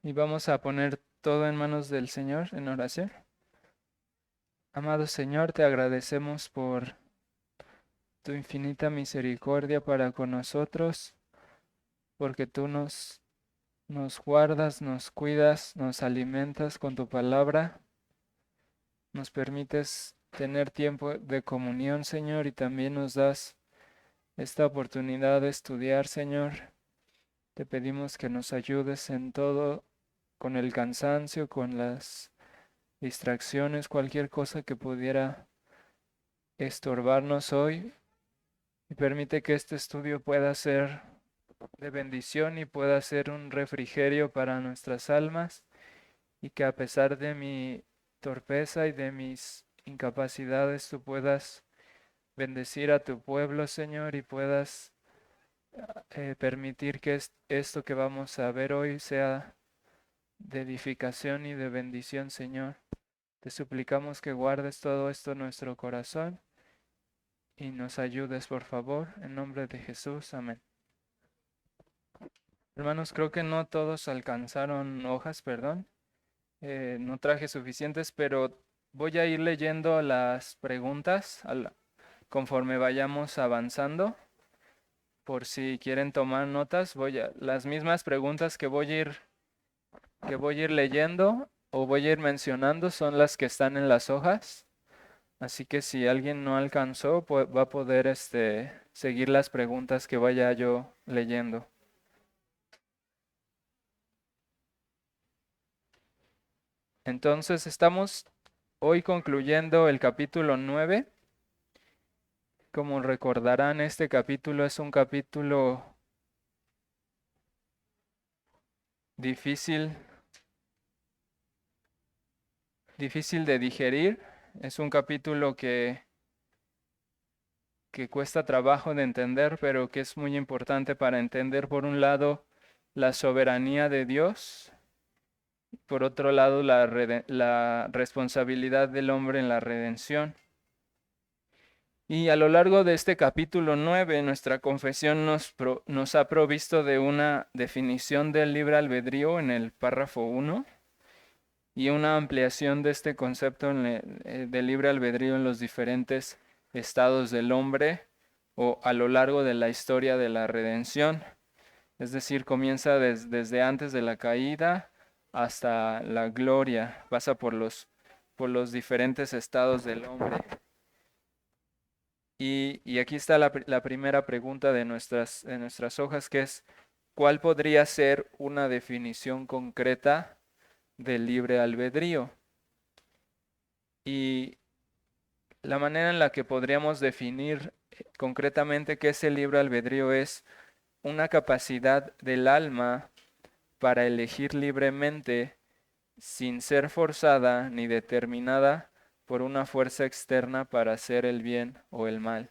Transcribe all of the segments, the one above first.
Y vamos a poner todo en manos del Señor en oración. Amado Señor, te agradecemos por tu infinita misericordia para con nosotros, porque tú nos guardas, nos cuidas, nos alimentas con tu palabra, nos permites tener tiempo de comunión, Señor, y también nos das esta oportunidad de estudiar, Señor. Te pedimos que nos ayudes en todo, con el cansancio, con las distracciones, cualquier cosa que pudiera estorbarnos hoy, y permite que este estudio pueda ser de bendición y pueda ser un refrigerio para nuestras almas, y que a pesar de mi torpeza y de mis incapacidades tú puedas bendecir a tu pueblo, Señor, y puedas permitir que esto que vamos a ver hoy sea de edificación y de bendición, Señor. Te suplicamos que guardes todo esto en nuestro corazón y nos ayudes, por favor, en nombre de Jesús. Amén. Hermanos, creo que no todos alcanzaron hojas, perdón. No traje suficientes, pero voy a ir leyendo las preguntas conforme vayamos avanzando. Por si quieren tomar notas, las mismas preguntas que voy a ir leyendo o voy a ir mencionando son las que están en las hojas. Así que si alguien no alcanzó, va a poder seguir las preguntas que vaya yo leyendo. Entonces estamos hoy concluyendo el capítulo 9. Como recordarán, este capítulo es un capítulo difícil, difícil de digerir. Es un capítulo que cuesta trabajo de entender, pero que es muy importante para entender, por un lado, la soberanía de Dios, por otro lado, la responsabilidad del hombre en la redención. Y a lo largo de este capítulo 9, nuestra confesión nos ha provisto de una definición del libre albedrío en el párrafo 1 y una ampliación de este concepto del libre albedrío en los diferentes estados del hombre o a lo largo de la historia de la redención. Es decir, comienza desde antes de la caída hasta la gloria, pasa por los diferentes estados del hombre. Y aquí está la primera pregunta de nuestras hojas, que es: ¿cuál podría ser una definición concreta del libre albedrío? Y la manera en la que podríamos definir concretamente qué es el libre albedrío es una capacidad del alma para elegir libremente, sin ser forzada ni determinada por una fuerza externa para hacer el bien o el mal.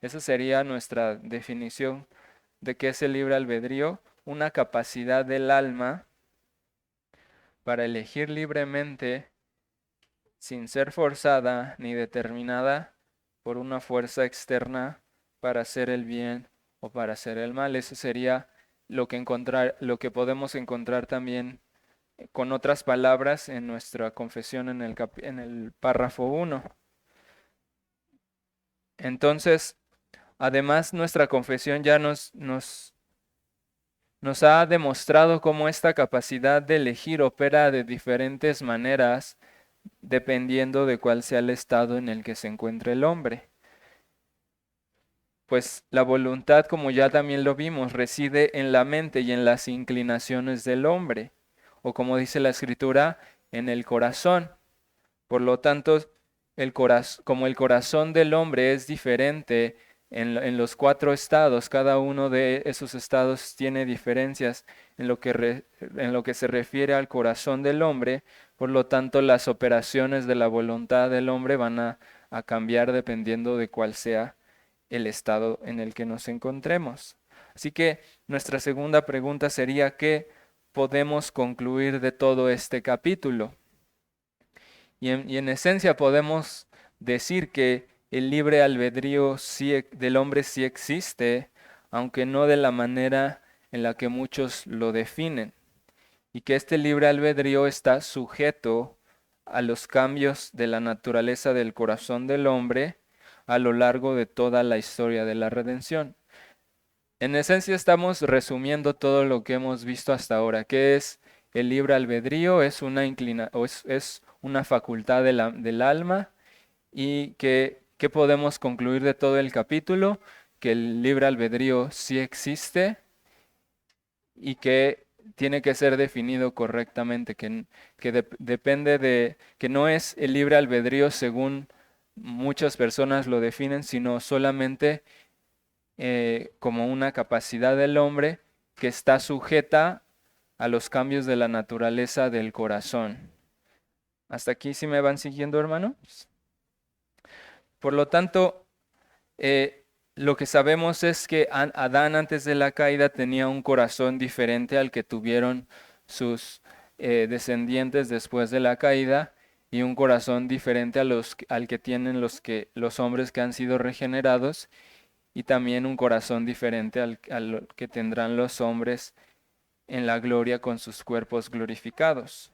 Esa sería nuestra definición de qué es el libre albedrío: una capacidad del alma para elegir libremente, sin ser forzada ni determinada por una fuerza externa para hacer el bien o para hacer el mal. Eso sería lo que podemos encontrar también con otras palabras en nuestra confesión en el párrafo 1. Entonces, además, nuestra confesión ya nos ha demostrado cómo esta capacidad de elegir opera de diferentes maneras dependiendo de cuál sea el estado en el que se encuentre el hombre. Pues la voluntad, como ya también lo vimos, reside en la mente y en las inclinaciones del hombre, o como dice la Escritura, en el corazón. Por lo tanto, como el corazón del hombre es diferente en los 4 estados, cada uno de esos estados tiene diferencias en lo que se refiere al corazón del hombre. Por lo tanto, las operaciones de la voluntad del hombre van a cambiar dependiendo de cuál sea el estado en el que nos encontremos. Así que nuestra segunda pregunta sería: ¿qué podemos concluir de todo este capítulo? Y en esencia podemos decir que el libre albedrío del hombre sí existe, aunque no de la manera en la que muchos lo definen. y que este libre albedrío está sujeto a los cambios de la naturaleza del corazón del hombre a lo largo de toda la historia de la redención. En esencia estamos resumiendo todo lo que hemos visto hasta ahora, que es el libre albedrío, es una facultad del alma y que podemos concluir de todo el capítulo, que el libre albedrío sí existe y que tiene que ser definido correctamente, depende de, que no es el libre albedrío según muchas personas lo definen, sino solamente como una capacidad del hombre que está sujeta a los cambios de la naturaleza del corazón. ¿Hasta aquí sí me van siguiendo, hermanos? Por lo tanto, lo que sabemos es que Adán antes de la caída tenía un corazón diferente al que tuvieron sus descendientes después de la caída y un corazón diferente al que tienen los hombres que han sido regenerados y también un corazón diferente al que tendrán los hombres en la gloria con sus cuerpos glorificados.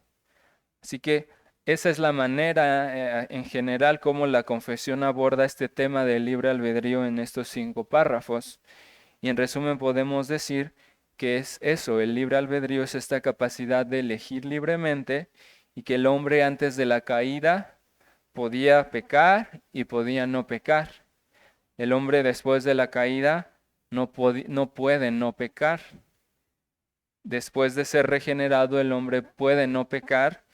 Así que esa es la manera en general como la confesión aborda este tema del libre albedrío en estos 5 párrafos. Y en resumen podemos decir que es eso, el libre albedrío es esta capacidad de elegir libremente y que el hombre antes de la caída podía pecar y podía no pecar. El hombre después de la caída no puede no pecar. Después de ser regenerado, el hombre puede no pecar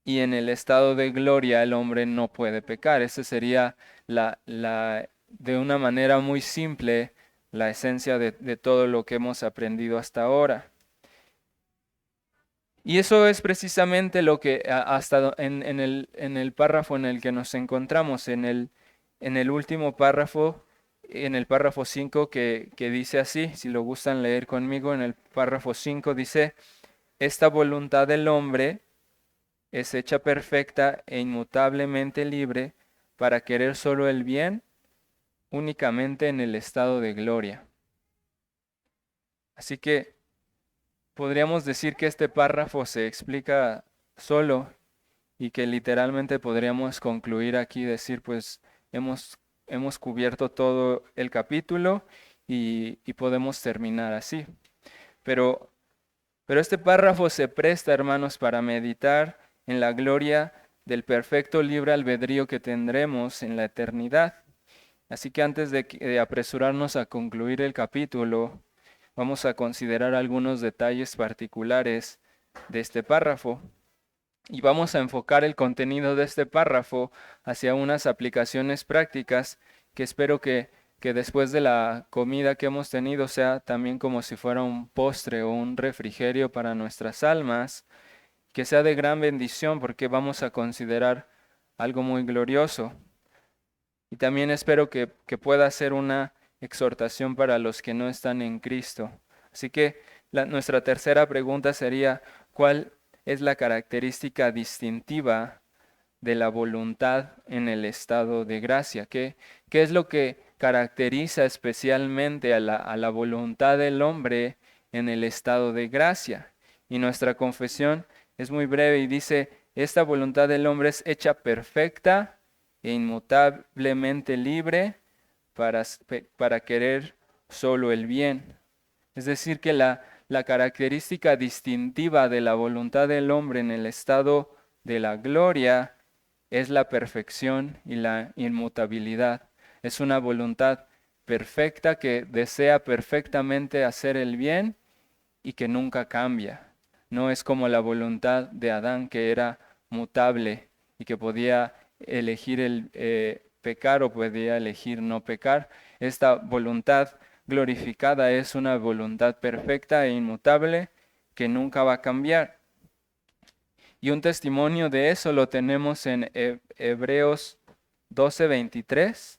y en el estado de gloria el hombre no puede pecar. Esa sería de una manera muy simple la esencia de todo lo que hemos aprendido hasta ahora. Y eso es precisamente lo que hasta en el párrafo en el que nos encontramos, en el último párrafo, en el párrafo 5 que dice así, si lo gustan leer conmigo, en el párrafo 5 dice, esta voluntad del hombre es hecha perfecta e inmutablemente libre para querer solo el bien únicamente en el estado de gloria. Así que podríamos decir que este párrafo se explica solo y que literalmente podríamos concluir aquí y decir, pues hemos cubierto todo el capítulo y podemos terminar así. Pero este párrafo se presta, hermanos, para meditar en la gloria del perfecto libre albedrío que tendremos en la eternidad. Así que antes de apresurarnos a concluir el capítulo, vamos a considerar algunos detalles particulares de este párrafo. Y vamos a enfocar el contenido de este párrafo hacia unas aplicaciones prácticas que espero que después de la comida que hemos tenido sea también como si fuera un postre o un refrigerio para nuestras almas, que sea de gran bendición porque vamos a considerar algo muy glorioso. Y también espero que pueda ser una exhortación para los que no están en Cristo. Así que nuestra tercera pregunta sería, ¿cuál es la característica distintiva de la voluntad en el estado de gracia? ¿Qué es lo que caracteriza especialmente a la voluntad del hombre en el estado de gracia? Y nuestra confesión es muy breve y dice, esta voluntad del hombre es hecha perfecta e inmutablemente libre para querer solo el bien. Es decir, que la característica distintiva de la voluntad del hombre en el estado de la gloria es la perfección y la inmutabilidad. Es una voluntad perfecta que desea perfectamente hacer el bien y que nunca cambia. No es como la voluntad de Adán que era mutable y que podía elegir el pecar o podía elegir no pecar. Esta voluntad glorificada es una voluntad perfecta e inmutable que nunca va a cambiar. Y un testimonio de eso lo tenemos en Hebreos 12:23.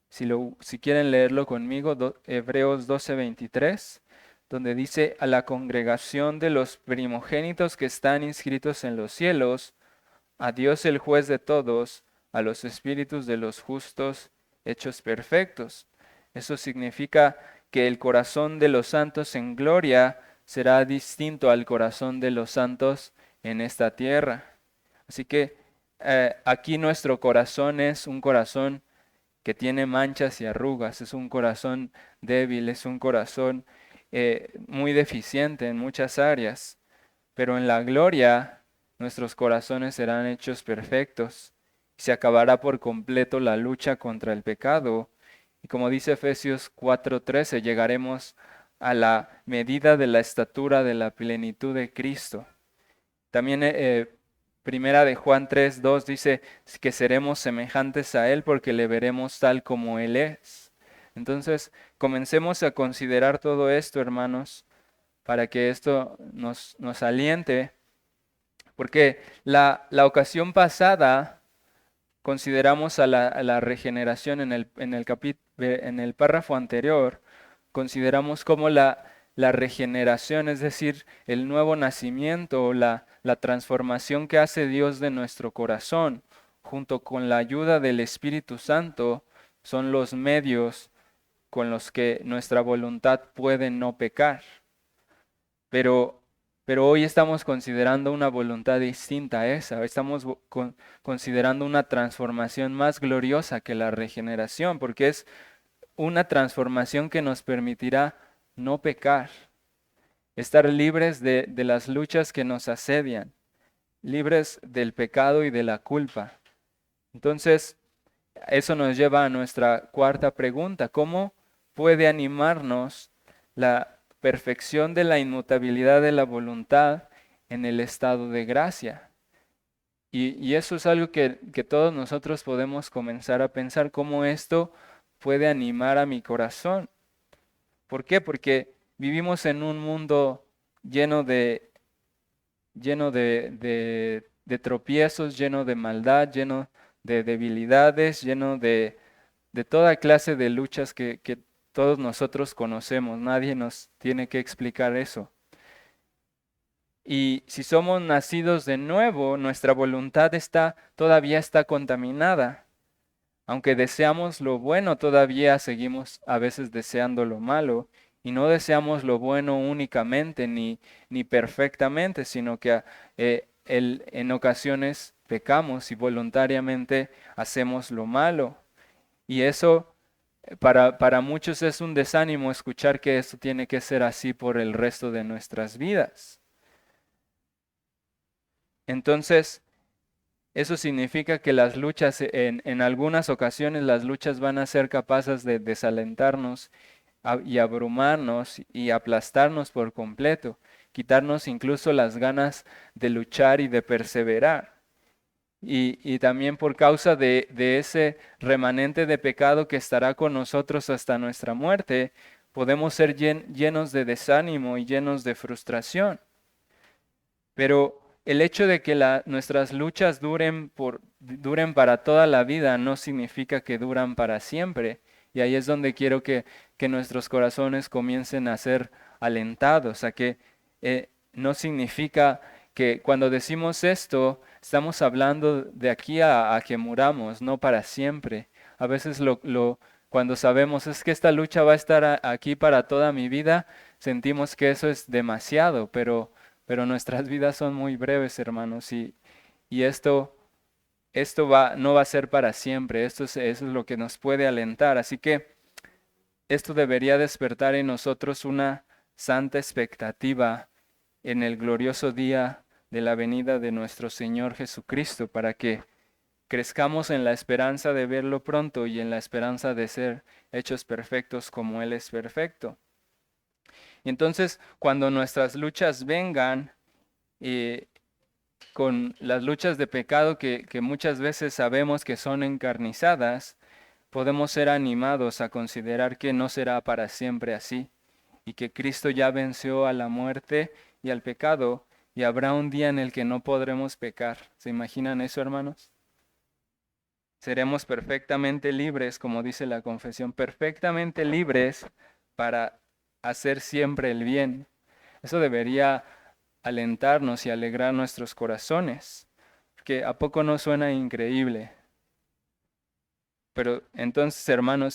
Si quieren leerlo conmigo, Hebreos 12:23, donde dice, a la congregación de los primogénitos que están inscritos en los cielos, a Dios el juez de todos, a los espíritus de los justos hechos perfectos. Eso significa que el corazón de los santos en gloria será distinto al corazón de los santos en esta tierra. Así que aquí nuestro corazón es un corazón que tiene manchas y arrugas, es un corazón débil, es un corazón muy deficiente en muchas áreas, pero en la gloria nuestros corazones serán hechos perfectos. Se acabará por completo la lucha contra el pecado. Y como dice Efesios 4:13, llegaremos a la medida de la estatura de la plenitud de Cristo. También Primera de Juan 3:2 dice que seremos semejantes a Él porque le veremos tal como Él es. Entonces, comencemos a considerar todo esto, hermanos, para que esto nos aliente, porque la ocasión pasada consideramos a la regeneración en el párrafo anterior, consideramos como la regeneración, es decir, el nuevo nacimiento, la transformación que hace Dios de nuestro corazón, junto con la ayuda del Espíritu Santo, son los medios con los que nuestra voluntad puede no pecar. Pero, pero hoy estamos considerando una voluntad distinta a esa. Estamos considerando una transformación más gloriosa que la regeneración, porque es una transformación que nos permitirá no pecar, estar libres de las luchas que nos asedian, libres del pecado y de la culpa. Entonces, eso nos lleva a nuestra cuarta pregunta. ¿Cómo puede animarnos la perfección de la inmutabilidad de la voluntad en el estado de gracia? Y eso es algo que todos nosotros podemos comenzar a pensar, cómo esto puede animar a mi corazón. ¿Por qué? Porque vivimos en un mundo lleno de tropiezos, lleno de maldad, lleno de debilidades, lleno de toda clase de luchas que todos nosotros conocemos. Nadie nos tiene que explicar eso. Y si somos nacidos de nuevo, nuestra voluntad todavía está contaminada. Aunque deseamos lo bueno, todavía seguimos a veces deseando lo malo. Y no deseamos lo bueno únicamente ni perfectamente, sino que en ocasiones pecamos y voluntariamente hacemos lo malo. Y eso para muchos es un desánimo escuchar que esto tiene que ser así por el resto de nuestras vidas. Entonces, eso significa que las luchas, en algunas ocasiones las luchas van a ser capaces de desalentarnos y abrumarnos y aplastarnos por completo, quitarnos incluso las ganas de luchar y de perseverar. Y también por causa de ese remanente de pecado que estará con nosotros hasta nuestra muerte, podemos ser llenos de desánimo y llenos de frustración. Pero el hecho de que nuestras luchas duren para toda la vida no significa que duran para siempre. Y ahí es donde quiero que nuestros corazones comiencen a ser alentados, a que no significa que cuando decimos esto, estamos hablando de aquí a que muramos, no para siempre. A veces cuando sabemos es que esta lucha va a estar aquí para toda mi vida, sentimos que eso es demasiado, pero nuestras vidas son muy breves, hermanos, y no va a ser para siempre. Eso es lo que nos puede alentar. Así que esto debería despertar en nosotros una santa expectativa en el glorioso día de la venida de nuestro Señor Jesucristo, para que crezcamos en la esperanza de verlo pronto y en la esperanza de ser hechos perfectos como Él es perfecto. Y entonces, cuando nuestras luchas vengan, con las luchas de pecado que muchas veces sabemos que son encarnizadas, podemos ser animados a considerar que no será para siempre así y que Cristo ya venció a la muerte y al pecado y habrá un día en el que no podremos pecar. ¿Se imaginan eso, hermanos? Seremos perfectamente libres, como dice la confesión, perfectamente libres para hacer siempre el bien. Eso debería alentarnos y alegrar nuestros corazones, que a poco no suena increíble. Pero entonces, hermanos,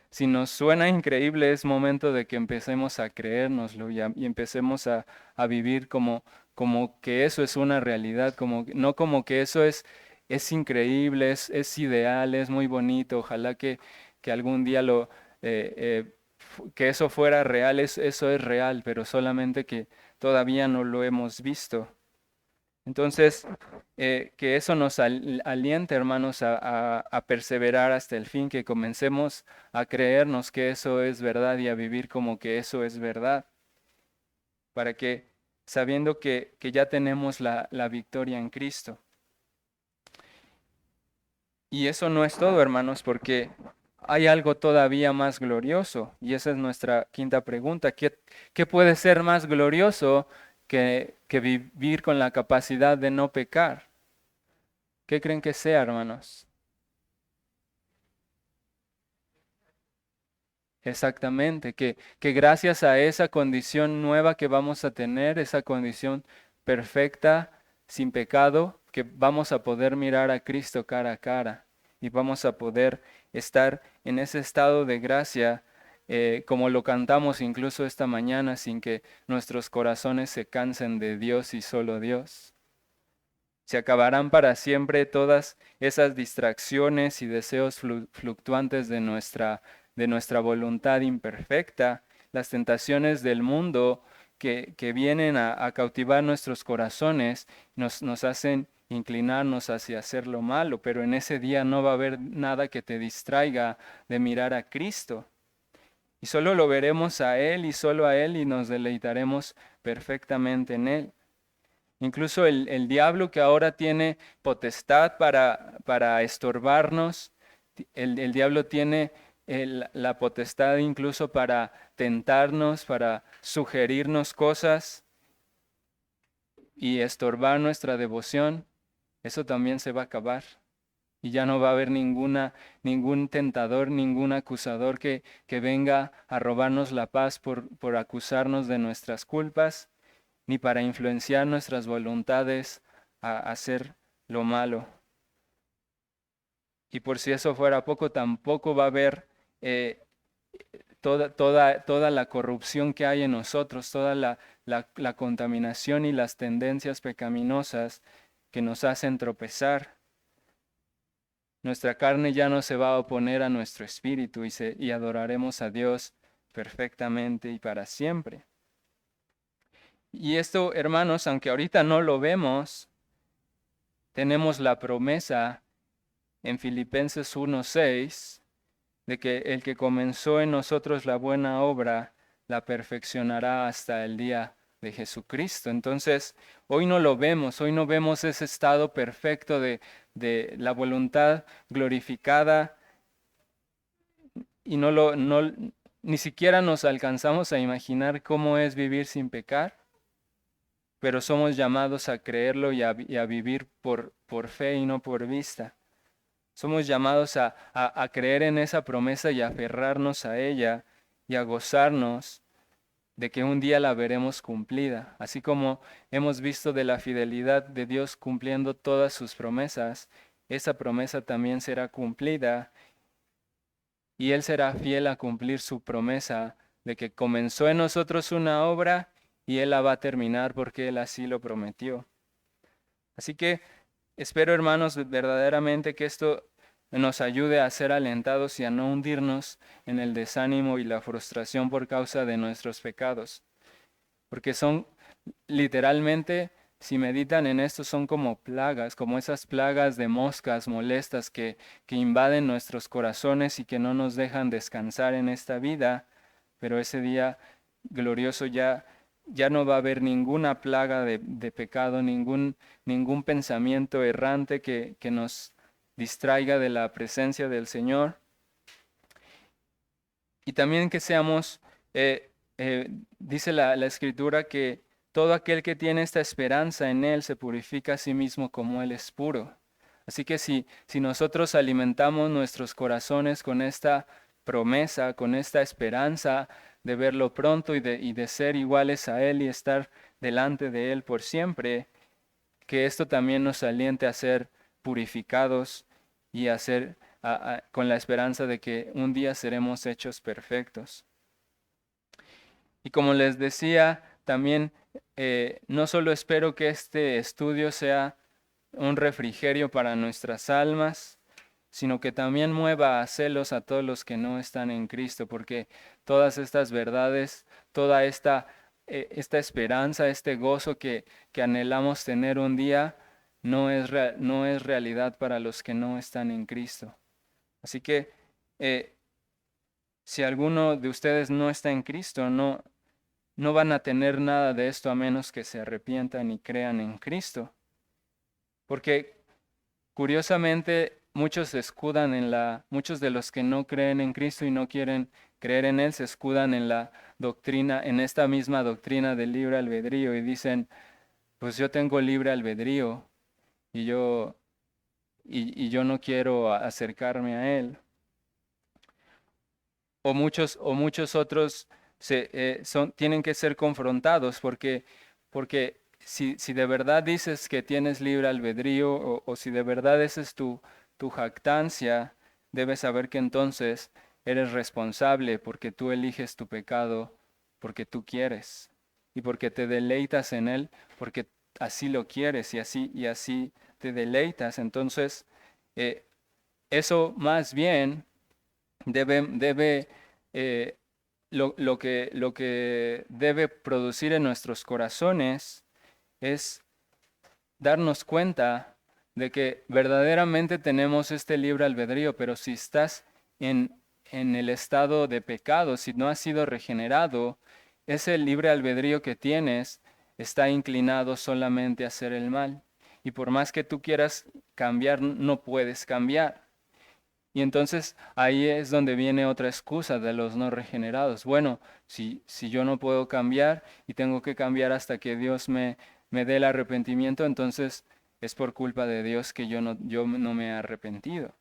si nos suena increíble, es momento de que empecemos a creérnoslo y empecemos a vivir como que eso es una realidad, no como que eso es increíble, es ideal, es muy bonito, ojalá que algún día que eso fuera real, eso es real, pero solamente que todavía no lo hemos visto. Entonces, que eso nos aliente, hermanos, a perseverar hasta el fin, que comencemos a creernos que eso es verdad y a vivir como que eso es verdad, para que, sabiendo que ya tenemos la victoria en Cristo. Y eso no es todo, hermanos, porque hay algo todavía más glorioso, y esa es nuestra quinta pregunta. ¿Qué puede ser más glorioso que vivir con la capacidad de no pecar? ¿Qué creen que sea, hermanos? Exactamente, que gracias a esa condición nueva que vamos a tener, esa condición perfecta, sin pecado, que vamos a poder mirar a Cristo cara a cara y vamos a poder estar en ese estado de gracia, como lo cantamos incluso esta mañana, sin que nuestros corazones se cansen de Dios y solo Dios. Se acabarán para siempre todas esas distracciones y deseos fluctuantes de nuestra voluntad imperfecta, las tentaciones del mundo que vienen a cautivar nuestros corazones, nos hacen inclinarnos hacia hacer lo malo, pero en ese día no va a haber nada que te distraiga de mirar a Cristo. Y solo lo veremos a Él y solo a Él y nos deleitaremos perfectamente en Él. Incluso el diablo que ahora tiene potestad para estorbarnos, el diablo tiene la potestad incluso para tentarnos, para sugerirnos cosas y estorbar nuestra devoción. Eso también se va a acabar. Y ya no va a haber ningún tentador, ningún acusador que venga a robarnos la paz por acusarnos de nuestras culpas, ni para influenciar nuestras voluntades a hacer lo malo. Y por si eso fuera poco, tampoco va a haber toda la corrupción que hay en nosotros, toda la contaminación y las tendencias pecaminosas que nos hacen tropezar. Nuestra carne ya no se va a oponer a nuestro espíritu y adoraremos a Dios perfectamente y para siempre. Y esto, hermanos, aunque ahorita no lo vemos, tenemos la promesa en Filipenses 1:6 de que el que comenzó en nosotros la buena obra la perfeccionará hasta el día de Jesucristo. Entonces, hoy no lo vemos, hoy no vemos ese estado perfecto de la voluntad glorificada y ni siquiera nos alcanzamos a imaginar cómo es vivir sin pecar, pero somos llamados a creerlo y a vivir por fe y no por vista. Somos llamados a creer en esa promesa y a aferrarnos a ella y a gozarnos de que un día la veremos cumplida. Así como hemos visto de la fidelidad de Dios cumpliendo todas sus promesas, esa promesa también será cumplida y Él será fiel a cumplir su promesa de que comenzó en nosotros una obra y Él la va a terminar porque Él así lo prometió. Así que espero, hermanos, verdaderamente que esto nos ayude a ser alentados y a no hundirnos en el desánimo y la frustración por causa de nuestros pecados. Porque son literalmente, si meditan en esto, son como plagas, como esas plagas de moscas molestas que invaden nuestros corazones y que no nos dejan descansar en esta vida, pero ese día glorioso ya no va a haber ninguna plaga de pecado, ningún pensamiento errante que nos distraiga de la presencia del Señor. Y también que seamos, dice la Escritura, que todo aquel que tiene esta esperanza en Él se purifica a sí mismo como Él es puro. Así que si nosotros alimentamos nuestros corazones con esta promesa, con esta esperanza de verlo pronto y de ser iguales a Él y estar delante de Él por siempre, que esto también nos aliente a ser purificados y a con la esperanza de que un día seremos hechos perfectos. Y como les decía, también no solo espero que este estudio sea un refrigerio para nuestras almas, sino que también mueva a celos a todos los que no están en Cristo, porque todas estas verdades, toda esta esperanza, este gozo que anhelamos tener un día, no es realidad para los que no están en Cristo. Así que si alguno de ustedes no está en Cristo, no van a tener nada de esto a menos que se arrepientan y crean en Cristo. Porque curiosamente muchos se escudan muchos de los que no creen en Cristo y no quieren creer en Él se escudan en la doctrina, en esta misma doctrina del libre albedrío y dicen, pues yo tengo libre albedrío y yo no quiero acercarme a Él. O muchos otros tienen que ser confrontados porque si de verdad dices que tienes libre albedrío o si de verdad esa es tu jactancia, debes saber que entonces eres responsable porque tú eliges tu pecado porque tú quieres y porque te deleitas en él porque así lo quieres y así te deleitas. Entonces, eso más bien debe eh, lo que debe producir en nuestros corazones es darnos cuenta de que verdaderamente tenemos este libre albedrío, pero si estás en el estado de pecado, si no has sido regenerado, ese libre albedrío que tienes está inclinado solamente a hacer el mal. Y por más que tú quieras cambiar, no puedes cambiar. Y entonces ahí es donde viene otra excusa de los no regenerados. Bueno, si yo no puedo cambiar y tengo que cambiar hasta que Dios me dé el arrepentimiento, entonces es por culpa de Dios que yo no me he arrepentido.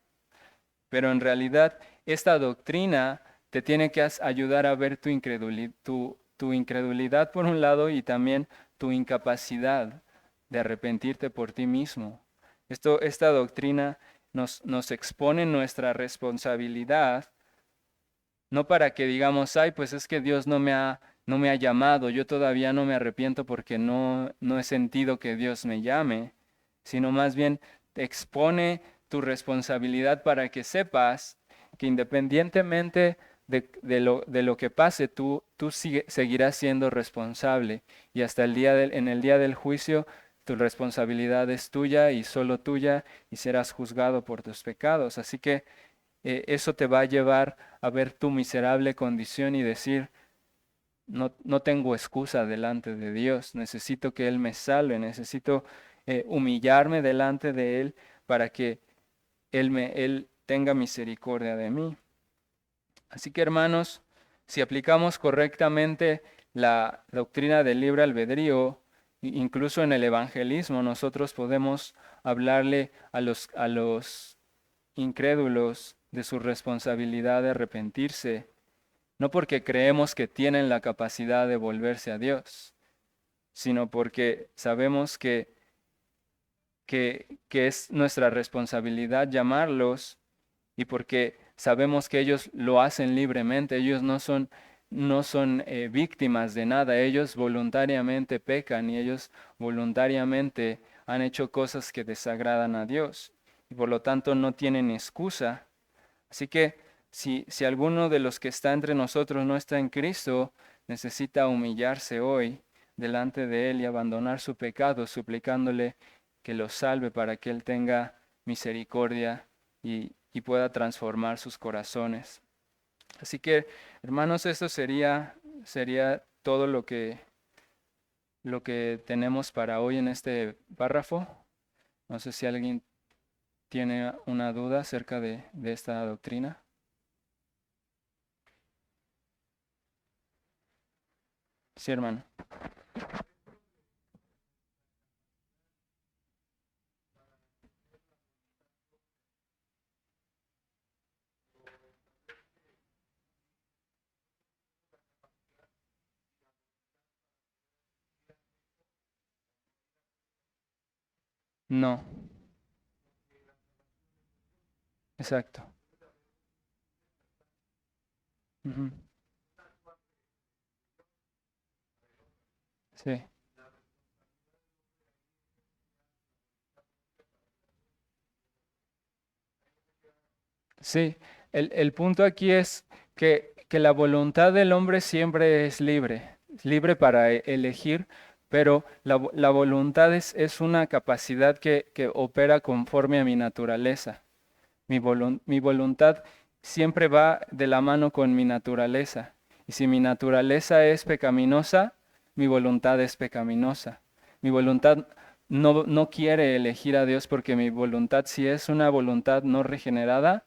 Pero en realidad esta doctrina te tiene que ayudar a ver tu incredulidad por un lado y también tu incapacidad de arrepentirte por ti mismo. Esta doctrina nos expone nuestra responsabilidad, no para que digamos, ay, pues es que Dios no me ha llamado, yo todavía no me arrepiento porque no he sentido que Dios me llame, sino más bien te expone tu responsabilidad para que sepas que independientemente de lo que pase, tú seguirás siendo responsable y hasta en el día del juicio tu responsabilidad es tuya y solo tuya y serás juzgado por tus pecados. Así que eso te va a llevar a ver tu miserable condición y decir, no tengo excusa delante de Dios, necesito que Él me salve, necesito humillarme delante de Él para que Él tenga misericordia de mí. Así que hermanos, si aplicamos correctamente la doctrina del libre albedrío, incluso en el evangelismo, nosotros podemos hablarle a los incrédulos de su responsabilidad de arrepentirse, no porque creemos que tienen la capacidad de volverse a Dios, sino porque sabemos que es nuestra responsabilidad llamarlos y porque sabemos que ellos lo hacen libremente, ellos no son víctimas de nada, ellos voluntariamente pecan y ellos voluntariamente han hecho cosas que desagradan a Dios y por lo tanto no tienen excusa. Así que si alguno de los que está entre nosotros no está en Cristo, necesita humillarse hoy delante de Él y abandonar su pecado, suplicándole que lo salve para que Él tenga misericordia y pueda transformar sus corazones. Así que, hermanos, esto sería todo lo que tenemos para hoy en este párrafo. No sé si alguien tiene una duda acerca de esta doctrina. Sí, hermano. No, exacto. Ujú. Sí, sí. El punto aquí es que la voluntad del hombre siempre es libre para elegir, pero la voluntad es una capacidad que opera conforme a mi naturaleza. Mi voluntad siempre va de la mano con mi naturaleza. Y si mi naturaleza es pecaminosa, mi voluntad es pecaminosa. Mi voluntad no quiere elegir a Dios porque mi voluntad, si es una voluntad no regenerada,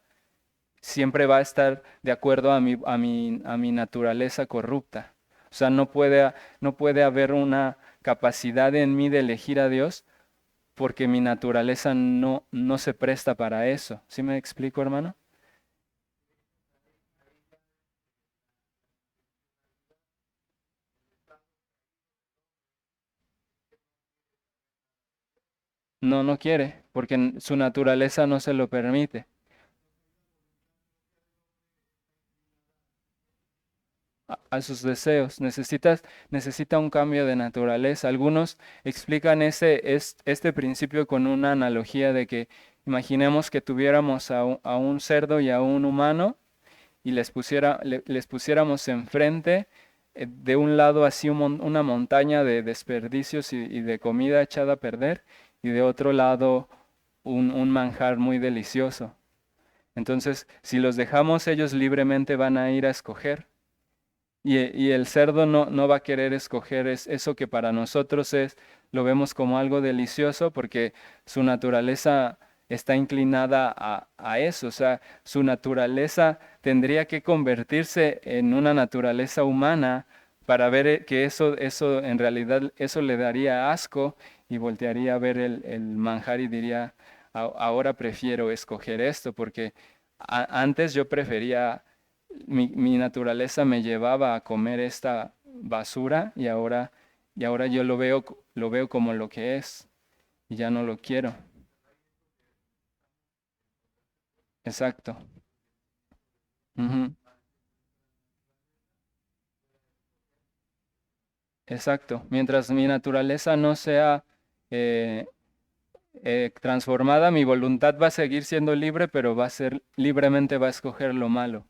siempre va a estar de acuerdo a mi naturaleza corrupta. O sea, no puede haber una capacidad en mí de elegir a Dios porque mi naturaleza no se presta para eso. ¿Sí me explico, hermano? No quiere, porque su naturaleza no se lo permite. A sus deseos. Necesita un cambio de naturaleza. Algunos explican este principio con una analogía de que imaginemos que tuviéramos a un cerdo y a un humano y les pusiéramos enfrente de un lado así una montaña de desperdicios y de comida echada a perder y de otro lado un manjar muy delicioso. Entonces, si los dejamos, ellos libremente van a ir a escoger. Y el cerdo no va a querer escoger eso que para nosotros lo vemos como algo delicioso porque su naturaleza está inclinada a eso. O sea, su naturaleza tendría que convertirse en una naturaleza humana para ver que eso en realidad, eso le daría asco y voltearía a ver el manjar y diría, Ahora prefiero escoger esto porque antes yo prefería mi naturaleza me llevaba a comer esta basura y ahora yo lo veo como lo que es y ya no lo quiero. Exacto. Ujú. Exacto. Mientras mi naturaleza no sea eh, transformada, mi voluntad va a seguir siendo libre, pero libremente va a escoger lo malo.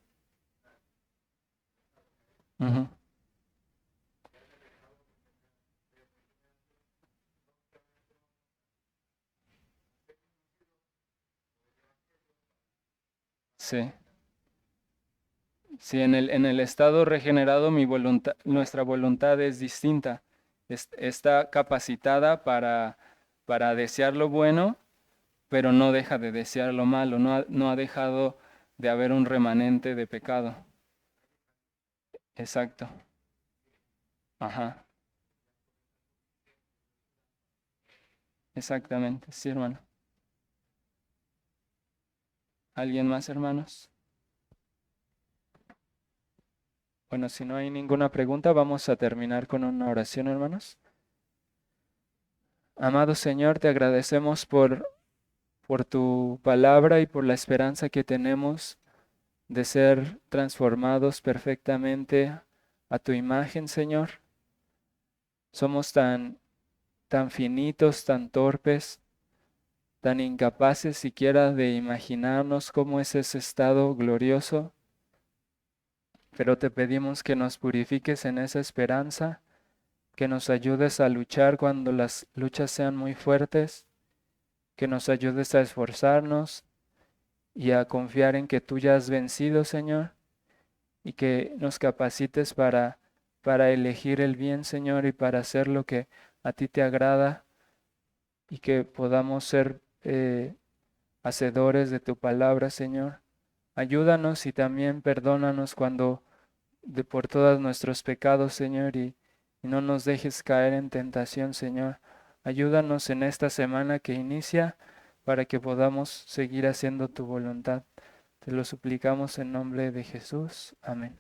Ujú. Sí. Sí, en el estado regenerado nuestra voluntad es distinta. Está capacitada para desear lo bueno, pero no deja de desear lo malo. No ha dejado de haber un remanente de pecado. Exacto. Ajá. Exactamente. Sí, hermano. ¿Alguien más, hermanos? Bueno, si no hay ninguna pregunta, vamos a terminar con una oración, hermanos. Amado Señor, te agradecemos por tu palabra y por la esperanza que tenemos de ser transformados perfectamente a tu imagen, Señor. Somos tan finitos, tan torpes, tan incapaces siquiera de imaginarnos cómo es ese estado glorioso, pero te pedimos que nos purifiques en esa esperanza, que nos ayudes a luchar cuando las luchas sean muy fuertes, que nos ayudes a esforzarnos y a confiar en que tú ya has vencido, Señor, y que nos capacites para elegir el bien, Señor, y para hacer lo que a ti te agrada, y que podamos ser hacedores de tu palabra, Señor. Ayúdanos y también perdónanos por todos nuestros pecados, Señor, y no nos dejes caer en tentación, Señor. Ayúdanos en esta semana que inicia para que podamos seguir haciendo tu voluntad. Te lo suplicamos en nombre de Jesús. Amén.